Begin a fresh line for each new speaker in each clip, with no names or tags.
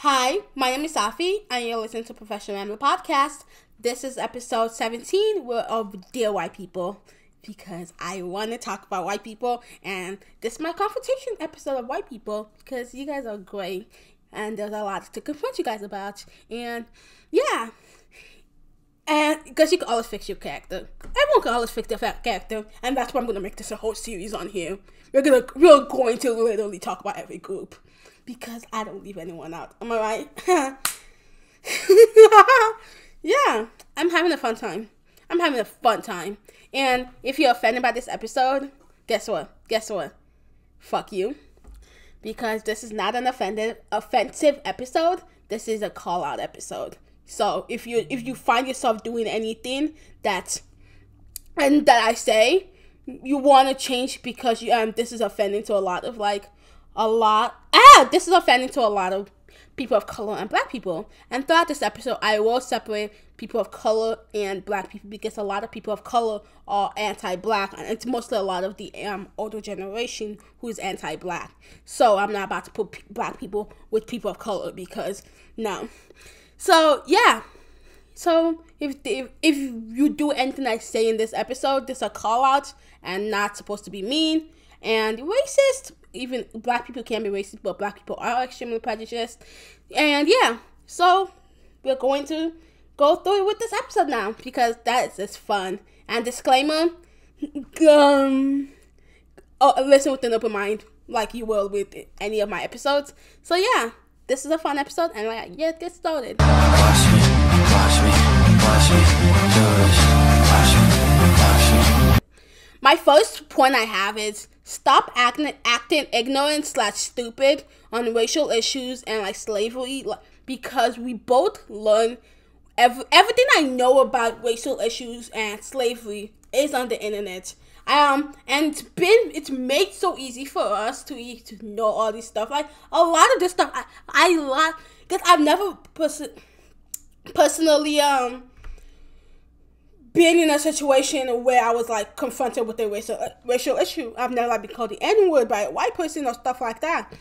Hi, my name is Safi, and you're listening to Professionalrambler podcast. This is episode 17 of Dear White People, because I want to talk about white people, and this is my confrontation episode of white people, because you guys are great, and there's a lot to confront you guys about, and yeah, and because you can always fix your character. Everyone can always fix their character, and that's why I'm going to make this a whole series on here. We're going to literally talk about every group, because I don't leave anyone out. Am I right? Yeah, I'm having a fun time. And if you're offended by this episode, guess what? Fuck you. Because this is not an offensive episode. This is a call-out episode. So if you find yourself doing anything that I say, you want to change because this is offending to a lot of people of color and black people. And throughout this episode, I will separate people of color and black people, because a lot of people of color are anti-black, and it's mostly a lot of the older generation who is anti-black. So I'm not about to put black people with people of color, because no. So yeah. So if you do anything I say in this episode, this is a call out and not supposed to be mean and racist. Even black people can be racist, but black people are extremely prejudiced. And yeah, so we're going to go through it with this episode now, because that is just fun. And disclaimer, listen with an open mind, like you will with any of my episodes. So yeah, this is a fun episode, and let's get started. Watch me, My first point I have is stop acting ignorant / stupid on racial issues and slavery, because we both learn everything I know about racial issues and slavery is on the internet. And it's made so easy for us to know all this stuff. Like a lot of this stuff, because I've never personally been in a situation where I was confronted with a racial issue. I've never been called the N-word by a white person or stuff like that.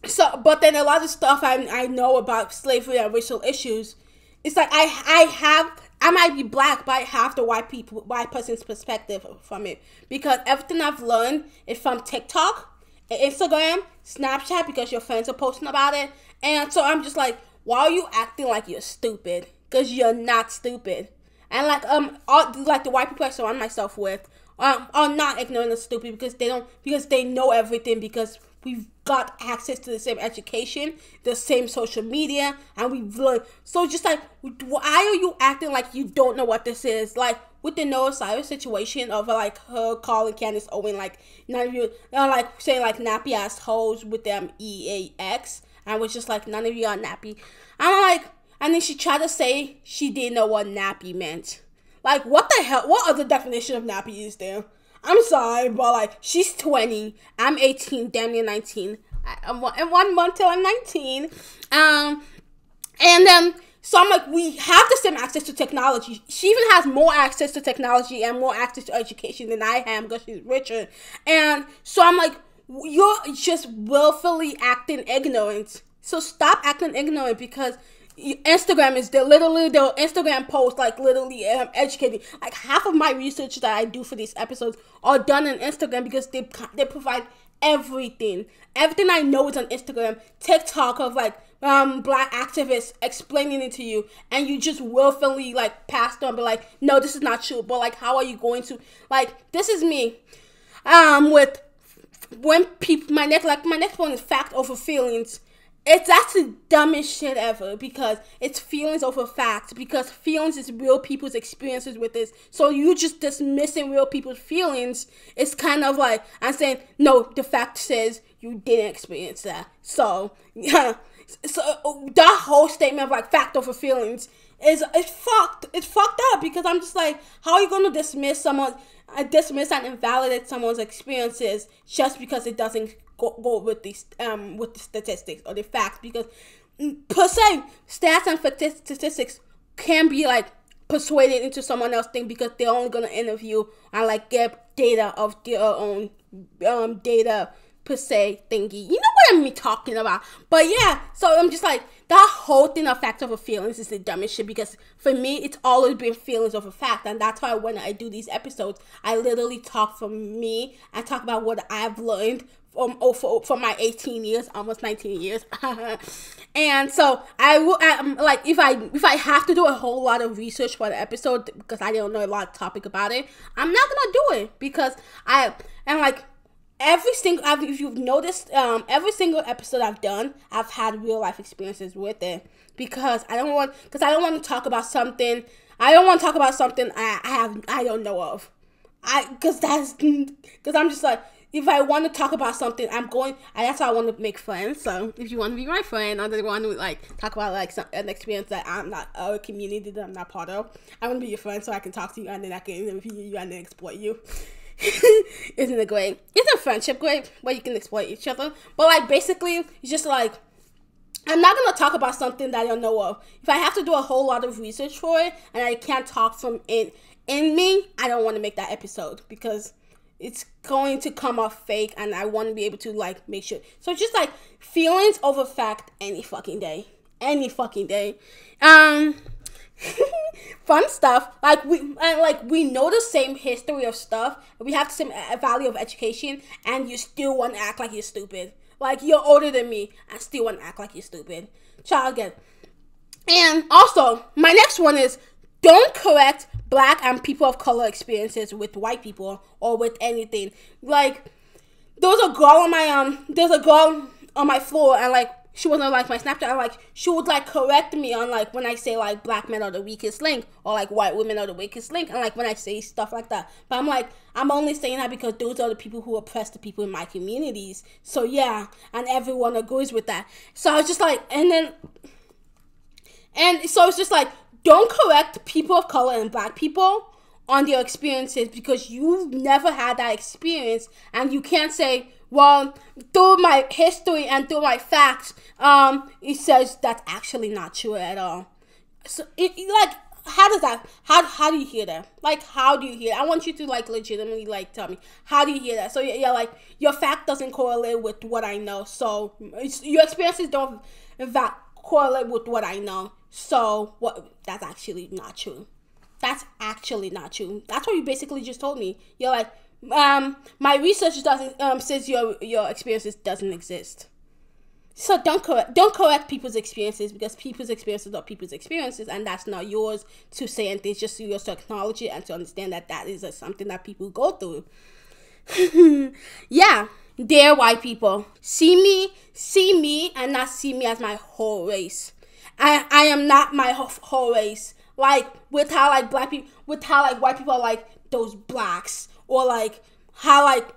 So, but then a lot of stuff I know about slavery and racial issues, it's I might be black, but I have the white person's perspective from it, because everything I've learned is from TikTok, Instagram, Snapchat, because your friends are posting about it, and so I'm just like, why are you acting like you're stupid? Because you're not stupid. And all the white people I surround myself with are not ignorant or stupid, because they know everything, because we've got access to the same education, the same social media, and we've learned. So just why are you acting like you don't know what this is? Like with the Noah Cyrus situation of her calling Candace Owen none of you saying nappy ass hoes with them EAX, and was just none of you are nappy. And then she tried to say she didn't know what nappy meant. What the hell? What other definition of nappy is there? I'm sorry, but she's 20. I'm 18, damn near 19. I'm 1 month till I'm 19. So I'm we have the same access to technology. She even has more access to technology and more access to education than I am, because she's richer. And so I'm you're just willfully acting ignorant. So stop acting ignorant, because Instagram is literally the Instagram post literally educating. Half of my research that I do for these episodes are done on Instagram, because they provide everything I know is on Instagram. TikTok of black activists explaining it to you, and you just willfully passed on, but no, this is not true. But how are you going to this is me with when people my next one is fact over feelings. It's actually dumbest shit ever, because it's feelings over facts, because feelings is real people's experiences with this. So you just dismissing real people's feelings. It's kind of I'm saying, no, the fact says you didn't experience that. So, yeah. So that whole statement of fact over feelings it's fucked. It's fucked up, because I'm just how are you going to dismiss and invalidate someone's experiences just because it doesn't go with the statistics or the facts? Because per se, stats and statistics can be persuaded into someone else's thing because they're only gonna interview and like get data of their own data per se thingy. You know what I'm talking about. But yeah, so I'm just like, that whole thing of fact over feelings is the dumbest shit, because for me it's always been feelings over fact, and that's why when I do these episodes I literally talk from me and talk about what I've learned from my 18 years, almost 19 years. And so like, if I have to do a whole lot of research for the episode because I don't know a lot of topic about it, I'm not gonna do it, because like every single, if you've noticed, every single episode I've done, I've had real life experiences with it, because I don't want to talk about something. I don't want to talk about something I don't know of. Because I'm just like, if I want to talk about something, that's how I want to make friends. So if you want to be my friend, or they want to like talk about like an experience that I'm not, a community that I'm not part of, I want to be your friend so I can talk to you and then I can interview you and then exploit you. Isn't it great? Isn't friendship great, where you can exploit each other? But like, basically, it's just like, I'm not gonna talk about something that I don't know of. If I have to do a whole lot of research for it and I can't talk from in me, I don't want to make that episode, because it's going to come off fake, and I want to be able to like make sure. So just like, feelings over fact any fucking day. Fun stuff. Like, we know the same history of stuff. We have the same value of education, and you still want to act like you're stupid. Like, you're older than me and still want to act like you're stupid. Try again. And also, my next one is, don't correct Black and people of color experiences with white people or with anything. Like, there's a girl on my floor, and like, she wasn't like my Snapchat, and like, she would like correct me on like when I say like black men are the weakest link, or like white women are the weakest link, and like when I say stuff like that. But I'm like, I'm only saying that because those are the people who oppress the people in my communities. So yeah, and everyone agrees with that. So I was just like, and so it's just like, don't correct people of color and Black people on their experiences, because you've never had that experience, and you can't say, well, through my history and through my facts, it says that's actually not true at all. So like, how do you hear that? Like, how do you hear that? I want you to like legitimately like tell me, how do you hear that? So yeah, like, your fact doesn't correlate with what I know, so your experiences don't in fact correlate with what I know. So that's actually not true. That's actually not true. That's what you basically just told me. You're like, my research doesn't says your experiences doesn't exist. So don't correct people's experiences, because people's experiences are people's experiences, and that's not yours to say, and it's just yours to acknowledge it and to understand that is something that people go through. Yeah, dear white people, see me, and not see me as my whole race. I am not my whole race. Like, with how like white people are like those blacks, or like how like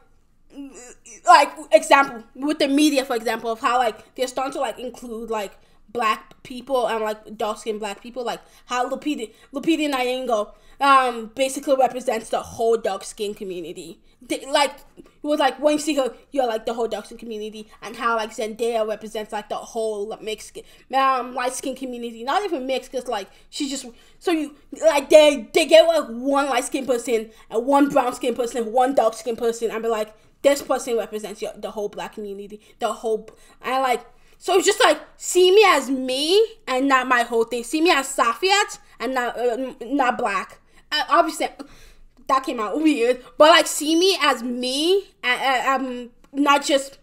example with the media, for example, of how like they're starting to like include like Black people and like dark-skinned Black people, like how Lupita Nyong'o basically represents the whole dark-skinned community. Like, it was like, when you see her, you're like the whole dark-skinned community, and how like Zendaya represents like the whole mixed light-skinned community. Not even mixed, because like, she just, so you like, they get like one light-skinned person and one brown-skinned person, one dark-skinned person, and be like, this person represents the whole Black community, and like, so it's just like, see me as me and not my whole thing. See me as Safiat and not Black. Obviously, that came out weird, but like, see me as me, and not just,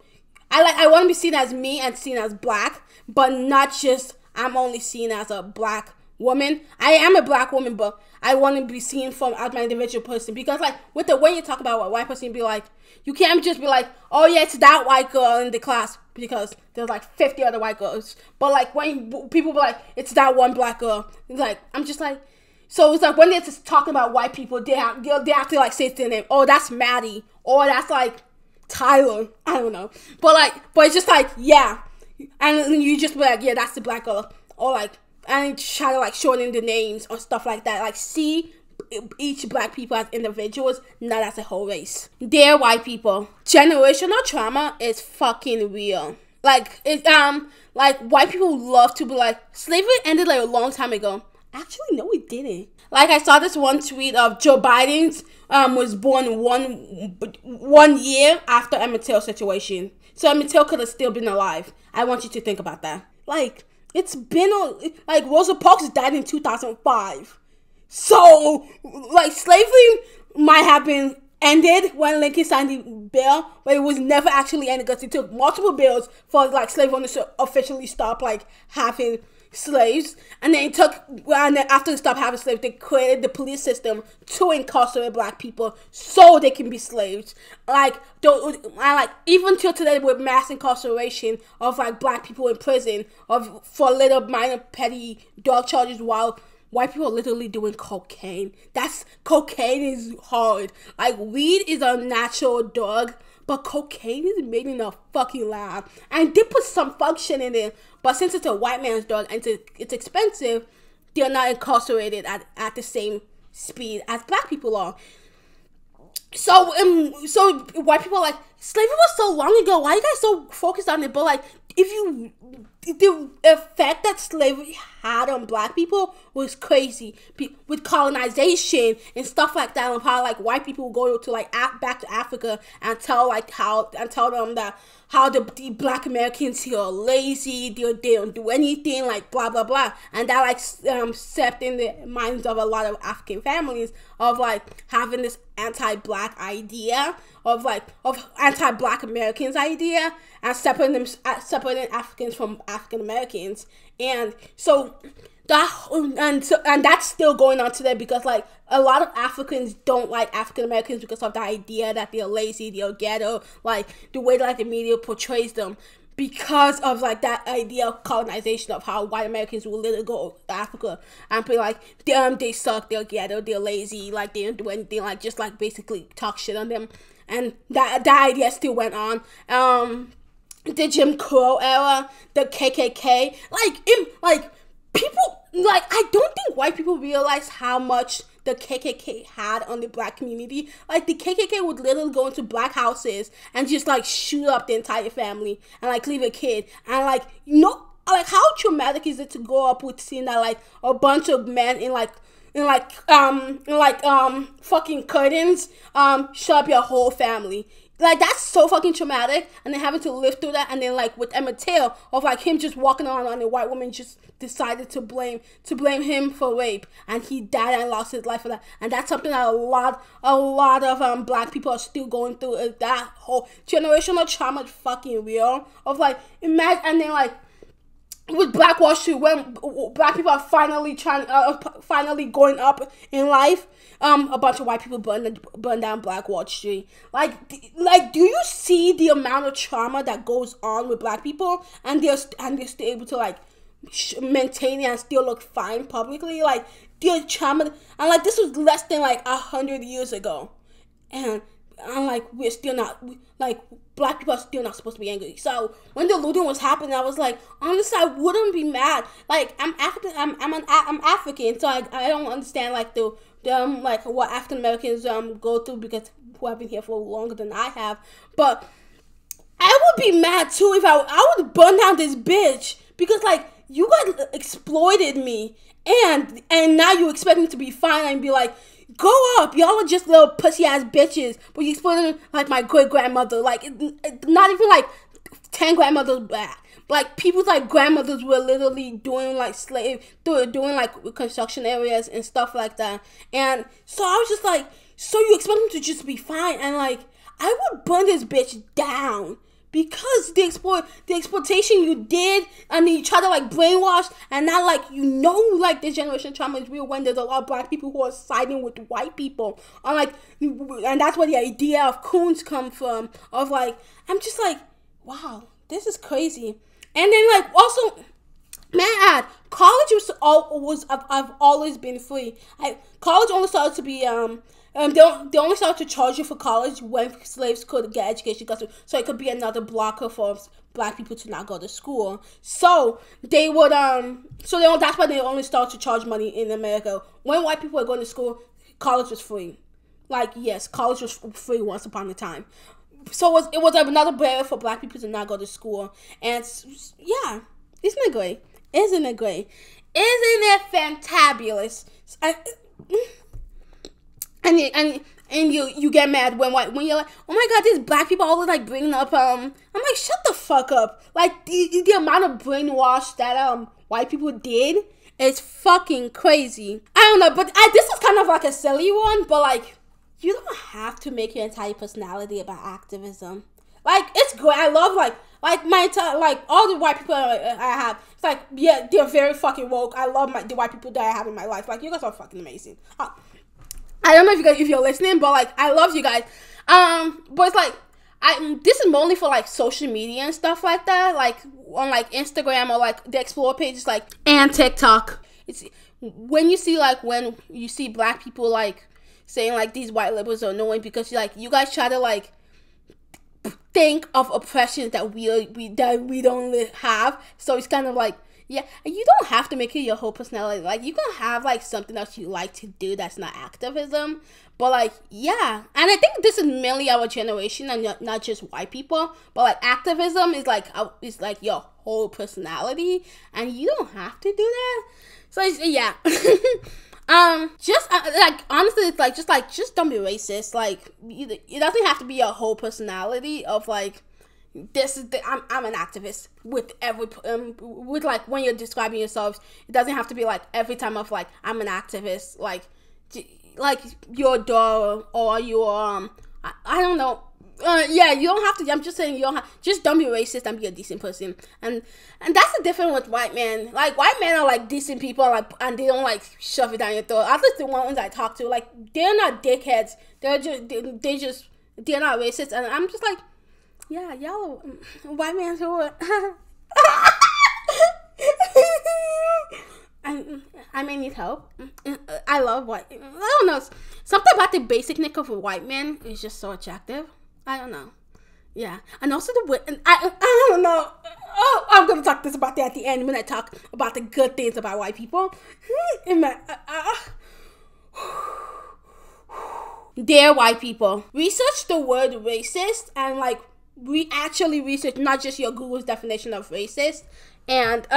I want to be seen as me and seen as Black, but not just, I'm only seen as a Black woman. I am a Black woman, but I want to be seen as my individual person, because like, with the way you talk about a white person, you be like, you can't just be like, oh yeah, it's that white girl in the class, because there's like 50 other white girls. But like, when people be like, it's that one Black girl, it's like, I'm just like, so it's like, when they're just talking about white people, they have to like say their name. Oh, that's Maddie, or that's like Tyler. I don't know, but it's just like, yeah, and you just be like, yeah, that's the Black girl, or like, and try to like shorten the names or stuff like that. Like, see each Black people as individuals, not as a whole race. Dear white people, generational trauma is fucking real. Like, like, white people love to be like, slavery ended like a long time ago. Actually, no, it didn't. Like, I saw this one tweet of Joe Biden's was born one year after Emmett Till situation. So Emmett Till could have still been alive. I want you to think about that. Like, it's been, like, Rosa Parks died in 2005. So, like, slavery might have been ended when Lincoln signed the bill, but it was never actually ended because it took multiple bills for, like, slave owners to officially stop, like, having slaves. And then after they stopped having slaves, they created the police system to incarcerate black people so they can be slaves. Like, even till today, with mass incarceration of, like, black people in prison for little minor petty drug charges, while white people are literally doing cocaine. Cocaine is hard. Like, weed is a natural drug, but cocaine is made in a fucking lab. And they put some function in it, but since it's a white man's drug and it's expensive, they're not incarcerated at the same speed as black people are. So white people are like, slavery was so long ago, why are you guys so focused on it? But, like, the effect that slavery had on black people was crazy. With colonization and stuff like that, and how, like, white people would go to, like, back to Africa and tell them that how the black Americans here are lazy, they don't do anything, like, blah blah blah, and that, like, set in the minds of a lot of African families of, like, having this anti-black idea of anti-black Americans idea, and separating Africans from African Americans. And so that's still going on today, because, like, a lot of Africans don't like African Americans because of the idea that they're lazy, they're ghetto, like, the way, like, the media portrays them, because of, like, that idea of colonization, of how white Americans will literally go to Africa and be like, they suck, they're ghetto, they're lazy, like, they don't do anything, like, just, like, basically talk shit on them. And that idea still went on. The Jim Crow era, the KKK, people, like, I don't think white people realize how much the KKK had on the black community. Like, the KKK would literally go into black houses and just, like, shoot up the entire family and, like, leave a kid. And, like, like, how traumatic is it to grow up with seeing that, like, a bunch of men in fucking curtains shut up your whole family? Like, that's so fucking traumatic. And then having to live through that, and then, like, with Emmett Till, of, like, him just walking on and a white woman just decided to blame him for rape, and he died and lost his life for that. And that's something that a lot of black people are still going through. Is that whole generational trauma is fucking real. Of, like, imagine, and then, like, with Black Wall Street, when black people are finally going up in life, a bunch of white people burn down Black Wall Street. Like, do you see the amount of trauma that goes on with black people, and they're still able to, like, maintain it and still look fine publicly? Like, the trauma, and, like, this was less than, like, 100 years ago, and like, we're still not, like, black people are still not supposed to be angry. So when the looting was happening, I was like, honestly, I wouldn't be mad. Like, I'm African, so I don't understand, like, like, what African Americans go through, because who have been here for longer than I have. But I would be mad too if I would burn down this bitch, because, like, you guys exploited me, and now you expect me to be fine and be like, go up, y'all are just little pussy ass bitches. But you exploited, like, my great grandmother, like, not even, like, 10 grandmothers back. Like, people's, like, grandmothers were literally doing, like, doing, like, construction areas and stuff like that. And so I was just like, so you expect them to just be fine? And, like, I would burn this bitch down, because the exploitation you did, and then you try to, like, brainwash, and now, like, like, this generation trauma is real, when there's a lot of black people who are siding with white people, and that's where the idea of coons come from, of, like, I'm just like, wow, this is crazy. And then, like, also, man, college I've always been free. College only started to be, they only started to charge you for college when slaves could get education, so it could be another blocker for black people to not go to school. So they would, that's why they only started to charge money in America. When white people were going to school, college was free. Like, yes, college was free once upon a time. So it was another barrier for black people to not go to school. And yeah, isn't it great? Isn't it great? Isn't it fantabulous? And you get mad when you're like, oh my god, these black people always like bringing up I'm like, shut the fuck up. Like the amount of brainwash that white people did is fucking crazy. I don't know, but this is kind of like a silly one, but like, you don't have to make your entire personality about activism. Like, it's great. I love like my entire, like, all the white people I have. It's like, yeah, they're very fucking woke. I love the white people that I have in my life. Like, you guys are fucking amazing. I don't know if you're listening, but like, I love you guys. But it's like, this is mainly for like social media and stuff like that, like on like Instagram or like the explore pages, like, and TikTok. It's when you see black people like saying like these white liberals are annoying because like you guys try to like think of oppressions that we don't have. So it's kind of like, yeah, you don't have to make it your whole personality. Like, you can have like something else you like to do that's not activism. But like, yeah, and I think this is mainly our generation and not just white people. But like, activism is like your whole personality, and you don't have to do that. So it's, yeah. Just like, honestly, it's like just don't be racist. Like, it doesn't have to be your whole personality of like, this is I'm an activist with every with like when you're describing yourselves. It doesn't have to be like every time of like, I'm an activist, like your door or your I don't know. Yeah, you don't have to. I'm just saying, you don't have. Just don't be racist and be a decent person. And that's the difference with white men. Like, white men are like decent people, like, and they don't like shove it down your throat. At least the ones I talk to, like, they're not dickheads. They're not racist. And I'm just like, yeah, y'all are white men who are. I may need help. I love white. I don't know. Something about the basic nick of a white man is just so attractive. I don't know. Yeah. And also I don't know. Oh, I'm going to talk about that at the end when I talk about the good things about white people. Dear white people, research the word racist and like, we actually research not just your Google's definition of racist, and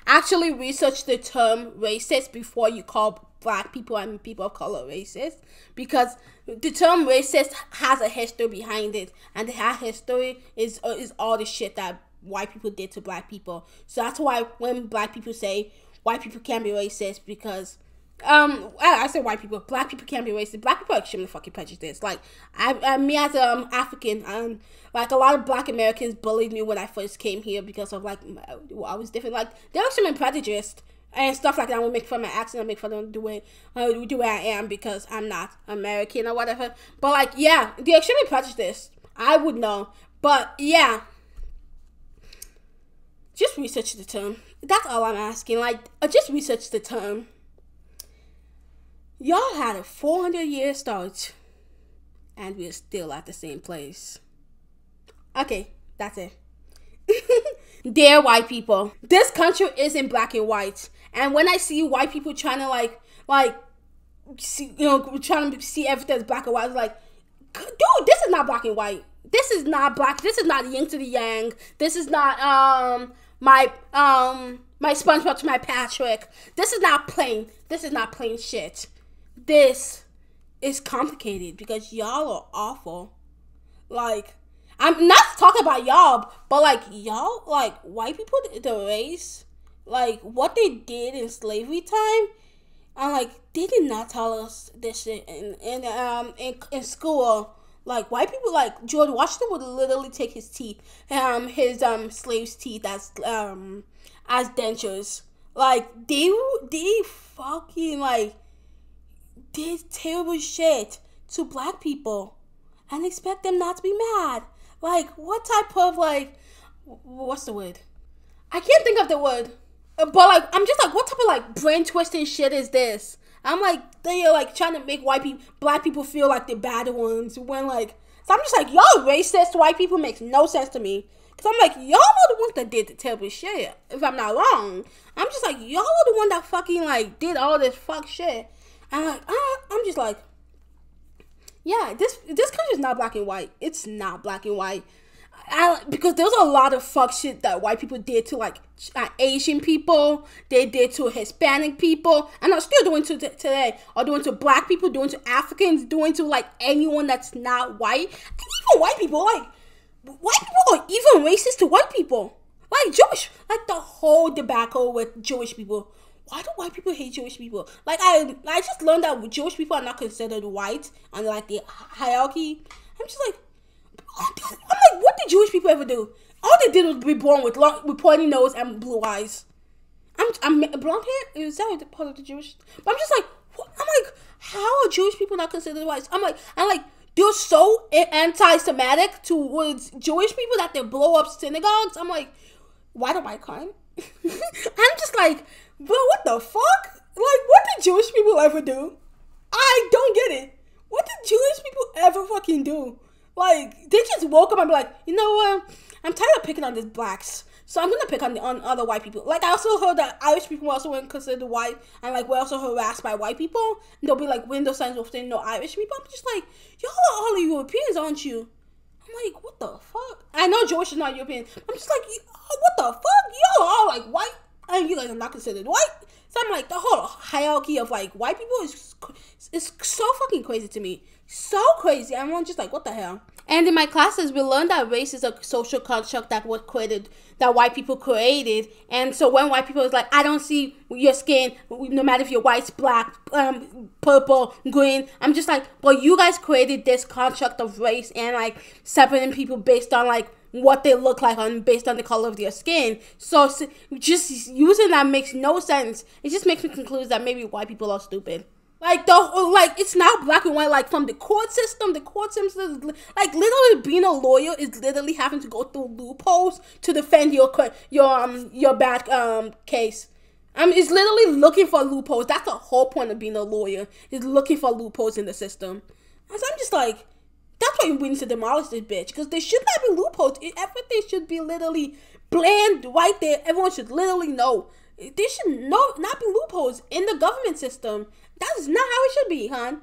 actually research the term racist before you call black people and people of color racist, because the term racist has a history behind it, and that history is all the shit that white people did to black people. So that's why when black people say white people can't be racist, because I say white people, black people can't be racist. Black people are extremely fucking prejudiced. Like, me as African, like, a lot of black Americans bullied me when I first came here because of like, I was different. Like, they're extremely prejudiced and stuff like that. I would make fun of my accent, I make fun of the way I am because I'm not American or whatever. But like, yeah, they're extremely prejudiced. I would know, but yeah, just research the term. That's all I'm asking. Like, just research the term. Y'all had a 400-year start, and we're still at the same place. Okay, that's it. Dear white people, this country isn't black and white. And when I see white people trying to see, trying to see everything as black and white, it's like, dude, this is not black and white. This is not black. This is not yin to the yang. This is not my SpongeBob to my Patrick. This is not plain. This is not plain shit. This is complicated because y'all are awful. Like, I'm not talking about y'all, but like, y'all, like, white people, the race, like, what they did in slavery time, and like, they did not tell us this shit in school. Like, white people, like, George Washington would literally take his teeth, his slaves' teeth as dentures. Like, they fucking, like, did terrible shit to black people and expect them not to be mad. Like, what type of, like, what's the word? I can't think of the word. But, like, I'm just like, what type of, like, brain twisting shit is this? I'm like, they're, like, trying to make black people feel like the bad ones when, like, so I'm just like, y'all racist white people makes no sense to me. Because I'm like, y'all were the ones that did the terrible shit, if I'm not wrong. I'm just like, y'all were the one that fucking, like, did all this fuck shit. And, like, I'm just like, yeah, this country is not black and white. It's not black and white. Because there was a lot of fuck shit that white people did to like Asian people, they did to Hispanic people, and are still doing to today, or doing to black people, doing to Africans, doing to like anyone that's not white, and even white people. Like white people are even racist to white people, like Jewish, like the whole debacle with Jewish people. Why do white people hate Jewish people? Like I just learned that Jewish people are not considered white on like the hierarchy. I'm just like. I'm like, what did Jewish people ever do? All they did was be born with pointy nose and blue eyes. I'm blonde hair. Is that part of the Jewish? But I'm just like, what? I'm like, how are Jewish people not considered white? I'm like, they're so anti-Semitic towards Jewish people that they blow up synagogues. I'm like, why the white crime? I'm just like, bro, what the fuck? Like, what did Jewish people ever do? I don't get it. What did Jewish people ever fucking do? Like, they just woke up and be like, you know what? I'm tired of picking on these blacks, so I'm gonna pick on other white people. Like, I also heard that Irish people also weren't considered white, and like we're also harassed by white people. And there'll be like window signs with no Irish people. I'm just like, y'all are all Europeans, aren't you? I'm like, what the fuck? I know Jewish is not European. I'm just like, what the fuck? Y'all are all like white, and you guys are not considered white. So I'm like, the whole hierarchy of like white people is so fucking crazy to me. So crazy. I'm just like, what the hell? And in my classes, we learned that race is a social construct that white people created. And so when white people is like, I don't see your skin, no matter if you're white, black, purple, green, I'm just like, well, you guys created this construct of race and like separating people based on like what they look like based on the color of their skin. So just using that makes no sense. It just makes me conclude that maybe white people are stupid. Like it's not black and white. Like from the court system is like literally being a lawyer is literally having to go through loopholes to defend your bad case. It's literally looking for loopholes. That's the whole point of being a lawyer, is looking for loopholes in the system. And so I'm just like, that's why we need to demolish this bitch, because there should not be loopholes. Everything should be literally bland right there. Everyone should literally know. There should not be loopholes in the government system. That's not how it should be, hon.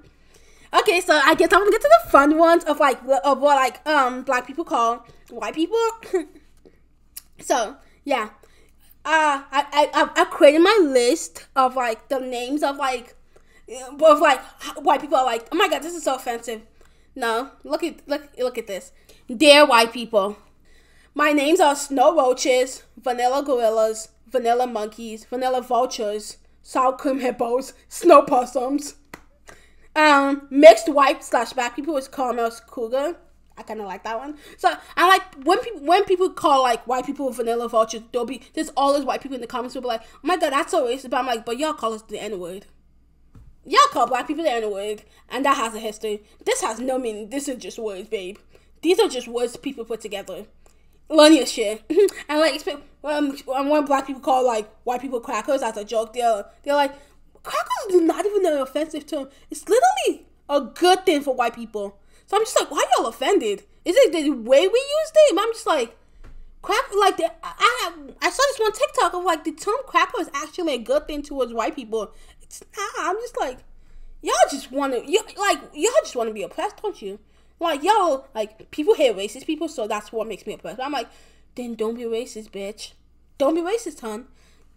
Okay, so I guess I'm gonna get to the fun ones of what black people call white people. So yeah, I created my list of like the names of like white people are like, oh my god, this is so offensive. No, look at this. Dear white people, my names are snow roaches, vanilla gorillas, vanilla monkeys, vanilla vultures, sour cream hippos, snow possums. Mixed white / black people is caramel cougar. I kind of like that one. So I like when people call like white people vanilla vultures. There's always white people in the comments who be like, oh my god, that's so racist. But I'm like, but y'all call us the N-word. Y'all call black people the N-word, and that has a history. This has no meaning. This is just words, babe. These are just words people put together. Learn your shit. And like, when black people call like white people crackers as a joke, they're like, crackers is not even an offensive term. It's literally a good thing for white people. So I'm just like, why y'all offended? Is it the way we used it? I'm just like, I saw this one TikTok of like the term cracker is actually a good thing towards white people. It's not. I'm just like, y'all just want to be oppressed, don't you? Like, y'all, like, people hate racist people, so that's what makes me oppressed. I'm like, then don't be racist, bitch. Don't be racist, hon.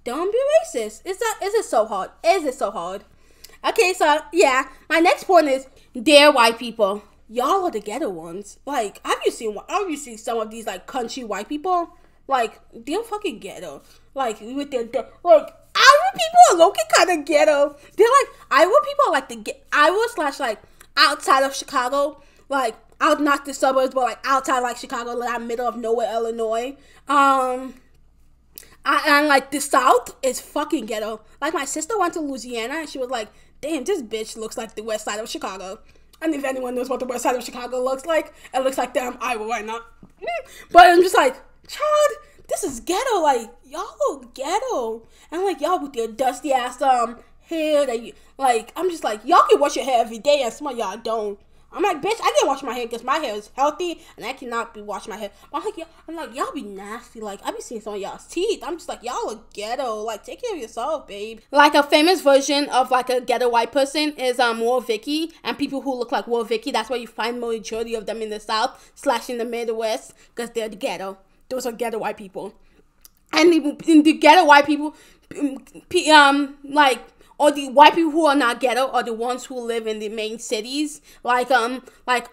Don't be racist. Is it so hard? Is it so hard? Okay, so, yeah. My next point is, dear white people, y'all are the ghetto ones. Like, have you seen some of these, like, country white people? Like, they're fucking ghetto. Like, with their, like, Iowa people are low-key kind of ghetto. They're like, Iowa people are like Iowa / like, outside of Chicago. Like, out not the suburbs, but like outside like Chicago, like middle of nowhere, Illinois. And like the South is fucking ghetto. Like my sister went to Louisiana and she was like, damn, this bitch looks like the west side of Chicago. And if anyone knows what the west side of Chicago looks like, it looks like damn Iowa right now. But I'm just like, child, this is ghetto. Like, y'all ghetto. And like y'all with your dusty ass hair that you like, I'm just like, y'all can wash your hair every day and some of y'all don't. I'm like, bitch, I can't wash my hair because my hair is healthy and I cannot be washing my hair. But I'm like, y'all be nasty. Like, I be seeing some of y'all's teeth. I'm just like, y'all are ghetto. Like, take care of yourself, babe. Like, a famous version of like a ghetto white person is War Vicky, and people who look like War Vicky. That's why you find majority of them in the South / in the Midwest, because they're the ghetto. Those are ghetto white people. And in the ghetto white people, like, or the white people who are not ghetto are the ones who live in the main cities, like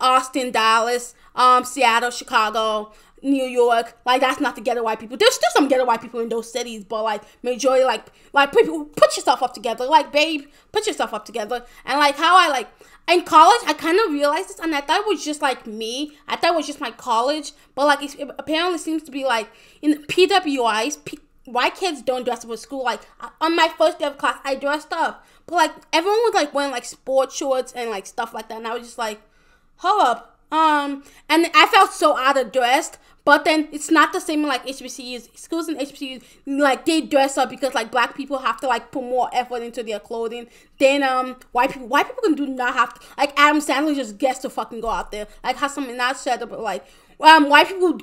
Austin, Dallas, Seattle, Chicago, New York. Like, that's not the ghetto white people. There's still some ghetto white people in those cities, but like majority, like people, put yourself up together. Like, babe, put yourself up together. And like how I like in college, I kind of realized this, and I thought it was just like me. I thought it was just my college, but like it apparently seems to be like in PWIs. White kids don't dress up for school. Like, on my first day of class, I dressed up. But, like, everyone was, like, wearing, like, sports shorts and, like, stuff like that. And I was just like, hold up. And I felt so out of dressed. But then it's not the same in, like, HBCUs. Schools in HBCUs, like, they dress up because, like, black people have to, like, put more effort into their clothing than white people. White people do not have to. Like, Adam Sandler just gets to fucking go out there. Like, has something not said, but, like, white people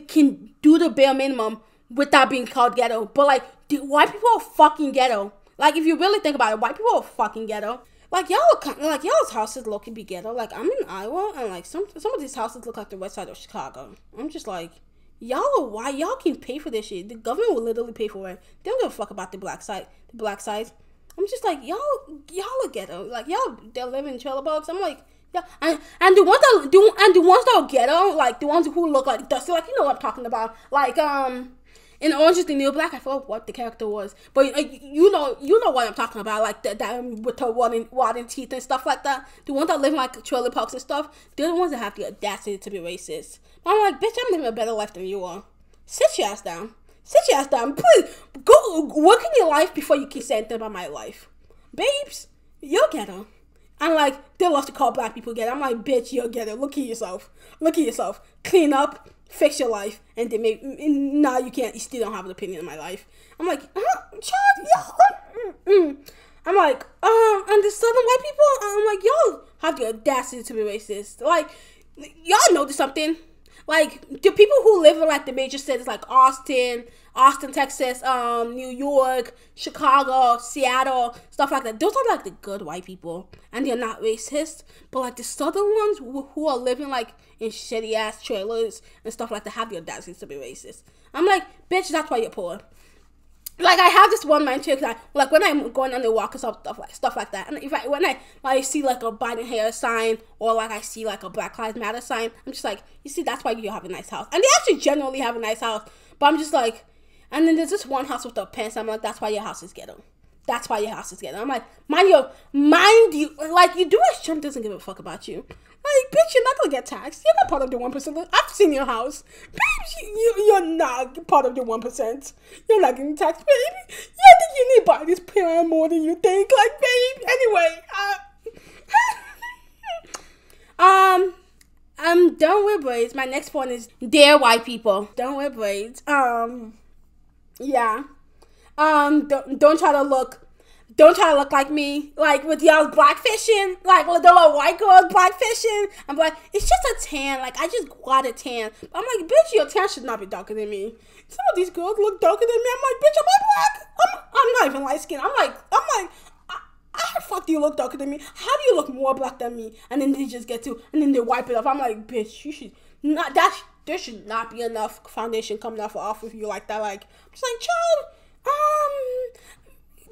can do the bare minimum without being called ghetto. But, like, white people are fucking ghetto. Like, if you really think about it, white people are fucking ghetto. Like, y'all's houses look to be ghetto. Like, I'm in Iowa, and, like, some of these houses look like the west side of Chicago. I'm just like, y'all are why y'all can pay for this shit. The government will literally pay for it. They don't give a fuck about the black side. I'm just like, y'all are ghetto. Like, they're living in trailer parks. I'm like, yeah, and the ones that are ghetto, like, the ones who look like dusty, like, you know what I'm talking about. Like, in Orange is the New Black, I forgot what the character was, but you know what I'm talking about, like that with her rotten teeth and stuff like that. The ones that live in like trailer parks and stuff, they're the ones that have the audacity to be racist. But I'm like, bitch, I'm living a better life than you are. Sit your ass down, please. Go work in your life before you can say anything about my life, babes. You're ghetto. And like, they love to call black people ghetto. I'm like, bitch, you're ghetto. Look at yourself. Clean up. Fix your life, and then now you can't. You still don't have an opinion on my life. I'm like, child, I'm like, and the southern white people, I'm like, y'all have the audacity to be racist. Like, y'all notice something? Like, the people who live in like the major cities, like Austin, Texas, New York, Chicago, Seattle, stuff like that. Those are like the good white people, and they're not racist. But like the southern ones who are living like in shitty ass trailers and stuff like that have the audacity to be racist. I'm like, bitch, that's why you're poor. Like, I have this one man trick that, like, when I'm going on the walk and stuff like that, and when I see like a Biden hair sign, or like I see like a Black Lives Matter sign, I'm just like, you see, that's why you have a nice house. And they actually generally have a nice house, but I'm just like, and then there's this one house with the pants. I'm like, that's why your house is ghetto. I'm like, mind you, like, you do as Trump doesn't give a fuck about you. Like, bitch, you're not gonna get taxed. You're not part of the 1%. I've seen your house. Baby, you're not part of the 1%. You're not getting taxed, baby. Yeah, I think you need to buy this plan more than you think. Like, babe. Anyway, I'm done with braids. My next point is, dear white people, done with braids. Yeah. Don't try to look like me, like with y'all's blackfishing, like with the little white girls blackfishing. I'm like, it's just a tan, like I just got a tan. But I'm like, bitch, your tan should not be darker than me. Some of these girls look darker than me. I'm like, bitch, am I black? I'm not even light skinned. I'm like, how the fuck do you look darker than me? How do you look more black than me? And then they just get to, and then they wipe it off. I'm like, bitch, you should not, there should not be enough foundation coming off of you like that. Like, I'm just like, child,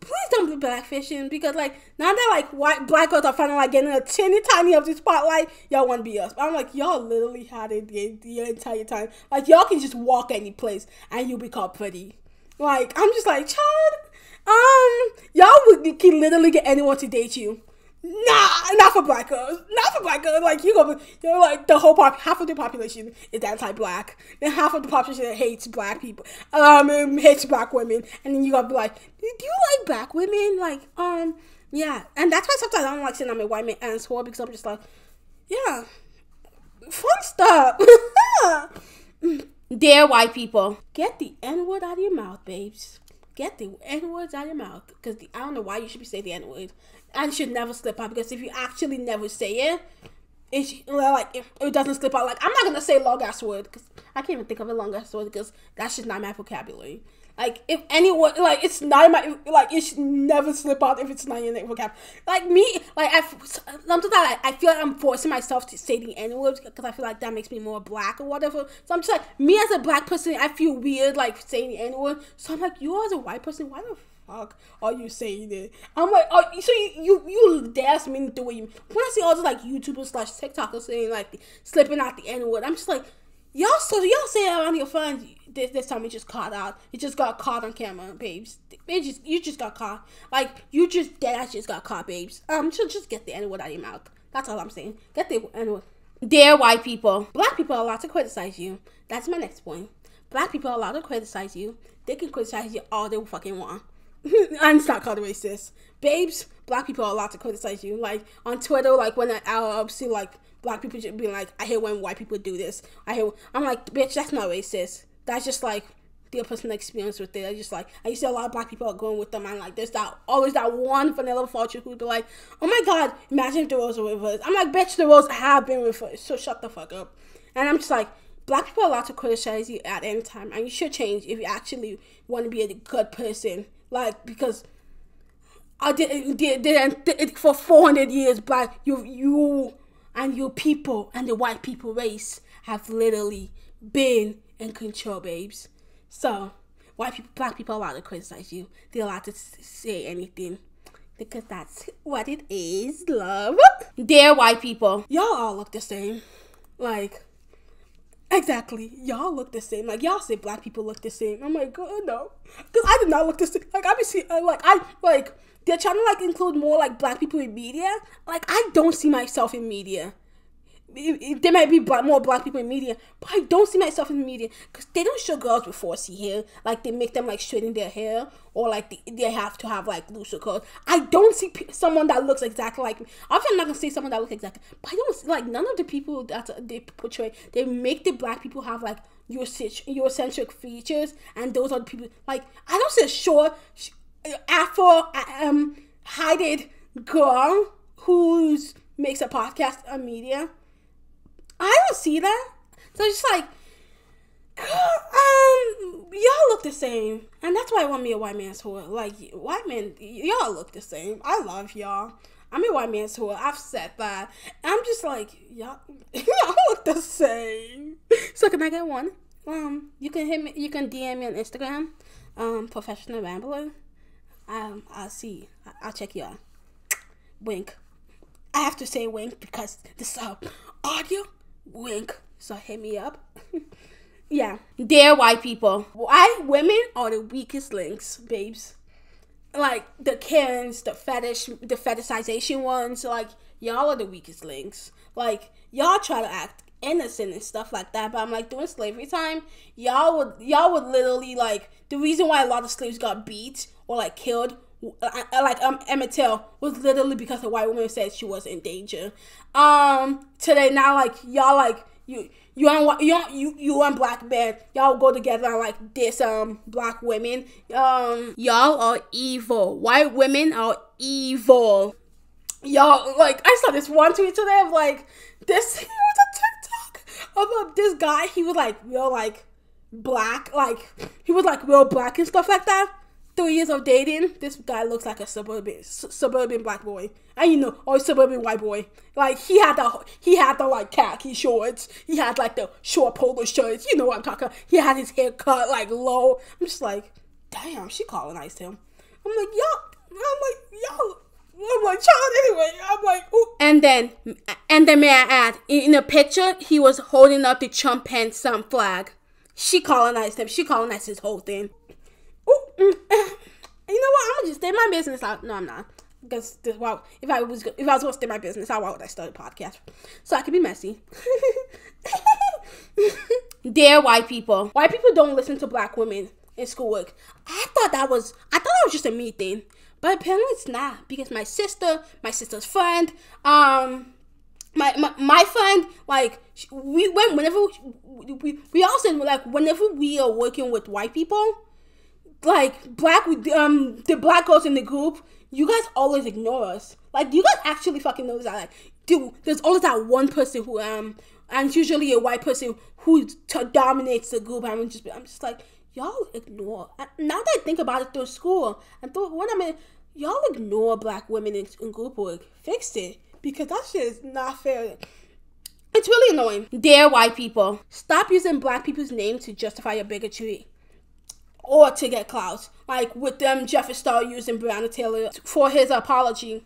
please don't be blackfishing, because like now that like black girls are finally like getting a teeny tiny of the spotlight, y'all want to be us. But I'm like, y'all literally had it the entire time. Like, y'all can just walk any place and you'll be called pretty. Like, I'm just like, child, y'all can literally get anyone to date you. Nah, not for black girls. Like, you're like the whole half of the population is anti-black. Then half of the population hates black people. Hates black women. And then you gotta be like, do you like black women? Like, yeah. And that's why sometimes I don't like saying I'm a white man asshole, because I'm just like, yeah, fun stuff. Dear white people, get the N-word out of your mouth, babes. Get the N-words out of your mouth, because I don't know why you should be saying the N-word. And it should never slip out, because if you actually never say it, it doesn't slip out. Like, I'm not gonna say long ass word because I can't even think of a long ass word because that's just not my vocabulary. Like, if anyone, like, it's not in my, like, it should never slip out if it's not in your vocabulary. Like, me, like, sometimes I feel like I'm forcing myself to say the N-word because I feel like that makes me more black or whatever. So I'm just like, me as a black person, I feel weird, like, saying the N-word. So I'm like, you as a white person, why the fuck are you saying it? I'm like, oh, so you dare me to do it. When I see all those, like, YouTubers / TikTokers saying, like, slipping out the N-word, I'm just like, y'all say it around your friends. This time it just caught out. It just got caught on camera, babes. You just got caught. Like, you just got caught, babes. Just get the N-word out of your mouth. That's all I'm saying. Get the N-word. Dear white people, black people are allowed to criticize you. That's my next point. Black people are allowed to criticize you. They can criticize you all they fucking want. And it's not called racist. Babes, black people are allowed to criticize you. Like, on Twitter, like, when I see, like, black people just being like, I hate when white people do this. I'm like, bitch, that's not racist. That's just, like, their personal experience with it. I see a lot of black people are going with them, and, like, there's always that one vanilla fortune who'd be like, oh my god, imagine if the roles were reversed. I'm like, bitch, the roles have been reversed, so shut the fuck up. And I'm just like, black people are allowed to criticize you at any time, and you should change if you actually want to be a good person. Like, because for 400 years, black, you and your people and the white people race have literally been in control, babes. So, black people are allowed to criticize you. They're allowed to say anything. Because that's what it is, love. Dear white people, y'all all look the same. Like, exactly. Y'all look the same. Like, y'all say black people look the same. I'm like, oh, no. Because I did not look the same. Like, obviously, they're trying to, like, include more, like, black people in media. Like, I don't see myself in media. There might be more black people in media, but I don't see myself in the media because they don't show girls with 4C hair. Like, they make them, like, straighten their hair, or, like, they have to have, like, looser curls. I don't see someone that looks exactly like me. Obviously, I'm not going to say someone that looks exactly, but I don't see, like, none of the people that they portray, they make the black people have, like, Eurocentric features, and those are the people, like, I don't see a short, Afro-hided girl who makes a podcast on media. I don't see that. So it's just like, y'all look the same. And that's why I want me a white man's whore. Like, white men, y'all look the same. I love y'all. I'm a white man's whore. I've said that. And I'm just like, y'all look the same. So can I get one? You can hit me, you can DM me on Instagram, Professionalrambler. I'll see. I'll check you out. Wink. I have to say wink because this audio. Wink. So hit me up. Yeah. Dear white people, white women are the weakest links, babes. Like, the Karens, the fetishization ones, like, y'all are the weakest links. Like, y'all try to act innocent and stuff like that, but I'm like, during slavery time, y'all would literally, like, the reason why a lot of slaves got beat or, like, killed, like, Emmett Till, was literally because the white woman said she was in danger. Today, now, like, y'all, like, you and black men, y'all go together and, like, diss, black women. Y'all are evil. White women are evil. Y'all, like, I saw this one tweet today of, like, this, it was a TikTok of this guy. He was, like, real, like, black, like, he was, like, real black and stuff like that. 3 years of dating, this guy looks like a suburban black boy, and or a suburban white boy. Like, he had the like khaki shorts, he had like the short polo shirts. You know what I'm talking about. He had his hair cut like low. I'm just like, damn, she colonized him. I'm like, child. Anyway, I'm like, ooh. And then may I add, in the picture, he was holding up the Trump Pence flag. She colonized him. She colonized his whole thing. You know what? I'm gonna just stay my business out. No, I'm not. Because if I was gonna stay my business out, why would I start a podcast? So I could be messy. Dear white people don't listen to black women in schoolwork. I thought that was just a me thing, but apparently it's not, because my sister's friend, my friend, like, whenever we are working with white people, like, the black girls in the group, you guys always ignore us. Like, you guys actually fucking know that. Like, dude, there's always that one person who, and it's usually a white person who dominates the group. I'm just like, y'all ignore. Now that I think about it through school, y'all ignore black women in group work. Fix it. Because that shit is not fair. It's really annoying. Dear white people, stop using black people's names to justify your bigotry or to get clout. Like with Jeffree Star using Breonna Taylor for his apology.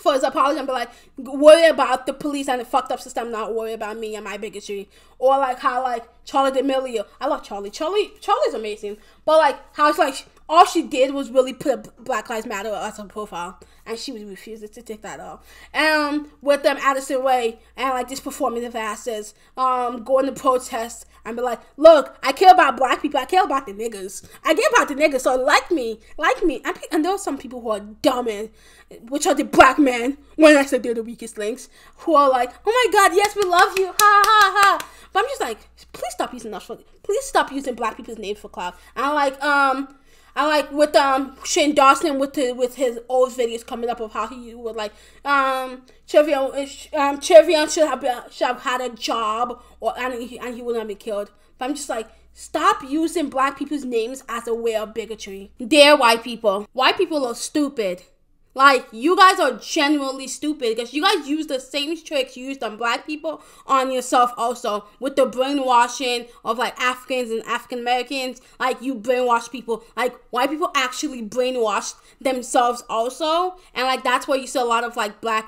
And be like, worry about the police and the fucked up system, not worry about me and my bigotry. Or like how like Charli D'Amelio, I love Charli. Charli's amazing. But like how it's like all she did was really put Black Lives Matter as her profile, and she was refusing to take that off. And with Addison Rae and like this performative asses, going to protest and be like, look, I care about black people. I care about the niggas. So like me. And there are some people who are dumb, which are the black men, when I said they're the weakest links, who are like, oh my god, yes, we love you, ha ha ha. But I'm just like, please stop using black people's names for clout. And I like with Shane Dawson with his old videos coming up of how he would like Trevion should have had a job and he would not be killed. But I'm just like, stop using black people's names as a way of bigotry. Dear white people are stupid. Like, you guys are genuinely stupid because you guys use the same tricks you used on black people on yourself also. With the brainwashing of, like, Africans and African Americans. Like, you brainwash people. Like, white people actually brainwashed themselves also. And, like, that's where you see a lot of, like, that's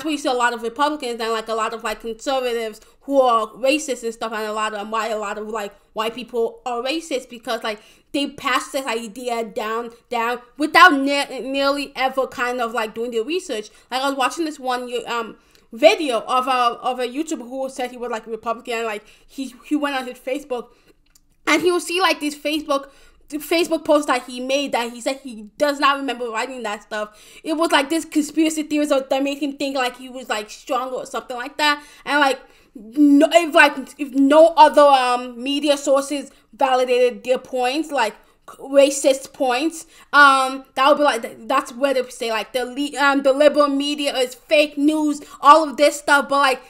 where you see a lot of Republicans and, like, a lot of, like, conservatives who are racist and stuff. And why a lot of, like, white people are racist because, like, they passed this idea down without nearly ever kind of like doing the research. Like I was watching this one video of a YouTuber who said he was like a Republican, and like he went on his Facebook and he would see like this Facebook post that he made that he said he does not remember writing that stuff. It was like this conspiracy theories that made him think like he was like stronger or something like that. And like if no other media sources validated their points, like racist points, that would be like, that's where they say like the liberal media is fake news, all of this stuff. But like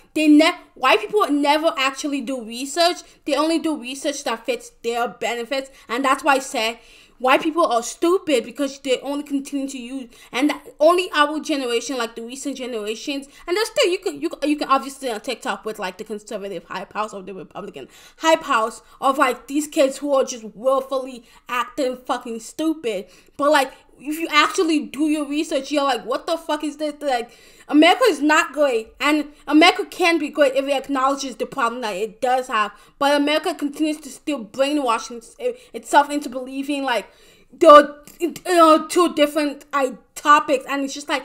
white people never actually do research. They only do research that fits their benefits, and that's why I say white people are stupid because they only continue to use, and only our generation, like the recent generations, and there's still you can obviously on TikTok with like the conservative hype house or the Republican hype house of like these kids who are just willfully acting fucking stupid. But like if you actually do your research, you're like, what the fuck is this? Like, America is not great, and America can be great if it acknowledges the problem that it does have. But America continues to still brainwash itself into believing like two different topics, and it's just like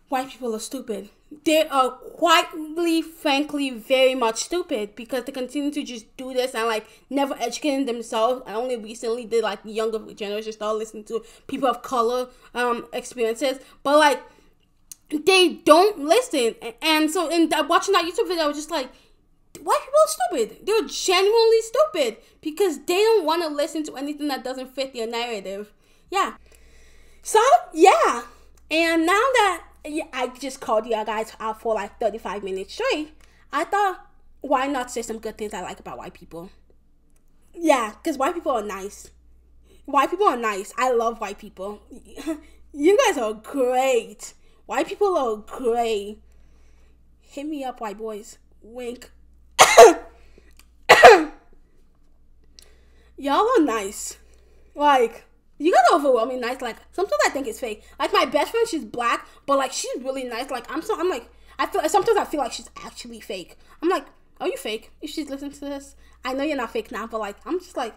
white people are stupid. They are quietly, frankly, very much stupid because they continue to just do this and like never educating themselves. And only recently did like the younger generation start listening to people of color experiences, but like they don't listen. And so in watching that YouTube video, I was just like, white people are stupid. They're genuinely stupid because they don't want to listen to anything that doesn't fit their narrative. Yeah. So yeah, and now that I just called you guys out for like 35 minutes straight, I thought, why not say some good things I like about white people? Yeah, because white people are nice. White people are nice. I love white people. You guys are great. White people are great. Hit me up, white boys. Wink. Y'all are nice. Like, you guys are overwhelmingly nice. Like, sometimes I think it's fake. Like, my best friend, she's black, but like, she's really nice. Like, sometimes I feel like she's actually fake. I'm like, are you fake? If she's listening to this, I know you're not fake now, but like, I'm just like,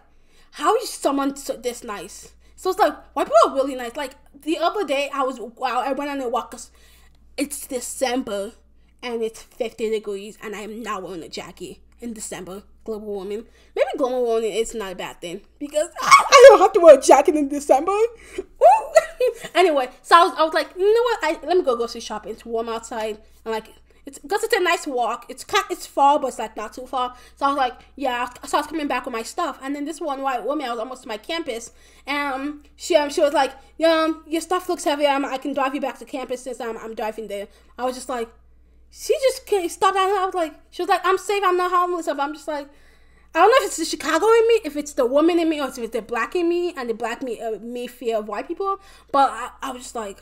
how is someone this nice? So it's like, white people are really nice. Like, the other day, I went on a walk, 'cause it's December, and it's 50 degrees, and I am not wearing a jacket in December. Global warming. Maybe global warming is not a bad thing, because I don't have to wear a jacket in December. Anyway, so I was like, you know what? Let me go grocery shopping. It's warm outside, and like, it's because it's a nice walk. It's far, but it's like not too far. So I was like, yeah. So I was coming back with my stuff, and then this one white woman, I was almost to my campus, and she was like, your stuff looks heavy. I can drive you back to campus since I'm driving there. I was just like, she just can't stop that. I was like, she was like, I'm safe. I'm not homeless. I'm just like, I don't know if it's the Chicago in me, if it's the woman in me, or if it's the black in me, and the black me fear of white people. But I was just like,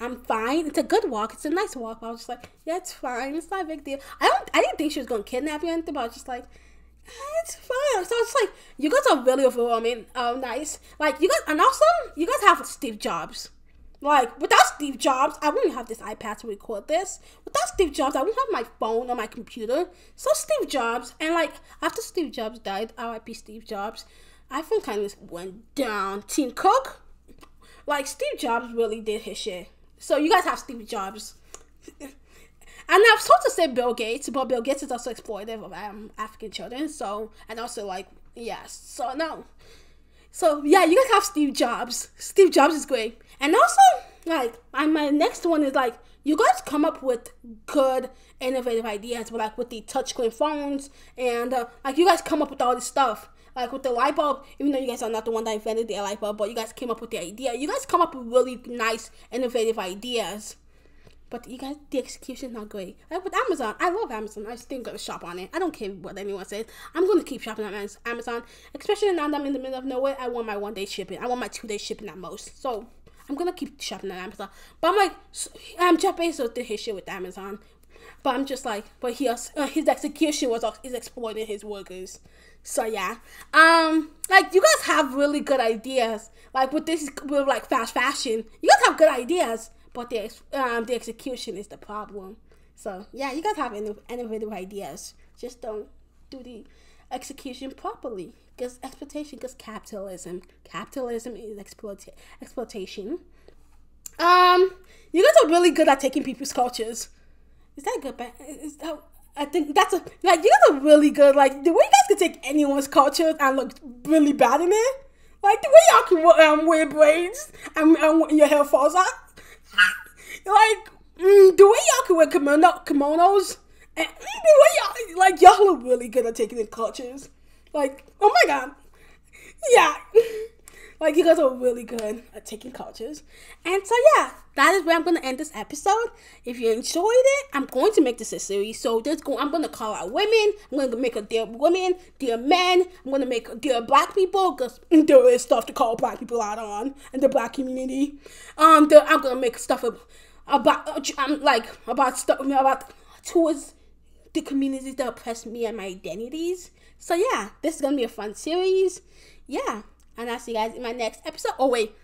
I'm fine. It's a good walk. It's a nice walk. But I was just like, yeah, it's fine. It's not a big deal. I didn't think she was gonna kidnap me or anything, but I was just like, it's fine. So it's like, you guys are really overwhelming. Nice. Like, you guys, and also, you guys have Steve Jobs. Like, without Steve Jobs, I wouldn't have this iPad to record this. Without Steve Jobs, I wouldn't have my phone or my computer. So Steve Jobs, and like, after Steve Jobs died, R.I.P. Steve Jobs, iPhone kind of went down. Tim Cook, like, Steve Jobs really did his shit. So you guys have Steve Jobs. And I'm supposed to say Bill Gates, but Bill Gates is also exploitive of African children. So, and also like, yes. So no. So yeah, you guys have Steve Jobs. Steve Jobs is great. And also, like, my next one is like, you guys come up with good, innovative ideas, but like with the touchscreen phones, and like you guys come up with all this stuff. Like with the light bulb, even though you guys are not the one that invented the light bulb, but you guys came up with the idea. You guys come up with really nice, innovative ideas. But you guys, the execution is not great. Like with Amazon, I love Amazon. I still gonna shop on it. I don't care what anyone says. I'm gonna keep shopping on Amazon. Especially now that I'm in the middle of nowhere, I want my 1-day shipping. I want my 2-day shipping at most. So I'm gonna keep shopping on Amazon. But I'm like, Jeff Bezos did his shit with Amazon. But I'm just like, but his execution is exploiting his workers. So yeah, like you guys have really good ideas. Like with like fast fashion, you guys have good ideas, but the execution is the problem. So yeah, you guys have innovative ideas. Just don't do the execution properly. Because capitalism is exploitation. You guys are really good at taking people's cultures. Is that good? I think that's like, you guys are really good. Like, the way you guys can take anyone's culture and look really bad in it. Like, the way y'all can wear braids and your hair falls out. Like, the way y'all can wear kimonos. And the way y'all are really good at taking in cultures. Like, oh my god. Yeah. Like, you guys are really good at taking cultures. And so, yeah, that is where I'm going to end this episode. If you enjoyed it, I'm going to make this a series. So, I'm going to call out women. I'm going to make a dear women, dear men. I'm going to make a dear black people, because there is stuff to call black people out on in the black community. I'm going to make stuff about towards the communities that oppress me and my identities. So, yeah, this is going to be a fun series. Yeah. And I'll see you guys in my next episode. Oh, wait.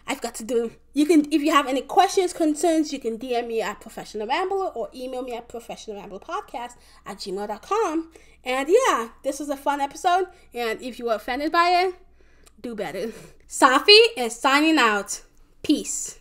I forgot to do. If you have any questions, concerns, you can DM me at Professionalrambler or email me at professionalramblerpodcast@gmail.com. And yeah, this was a fun episode. And if you were offended by it, do better. Safi is signing out. Peace.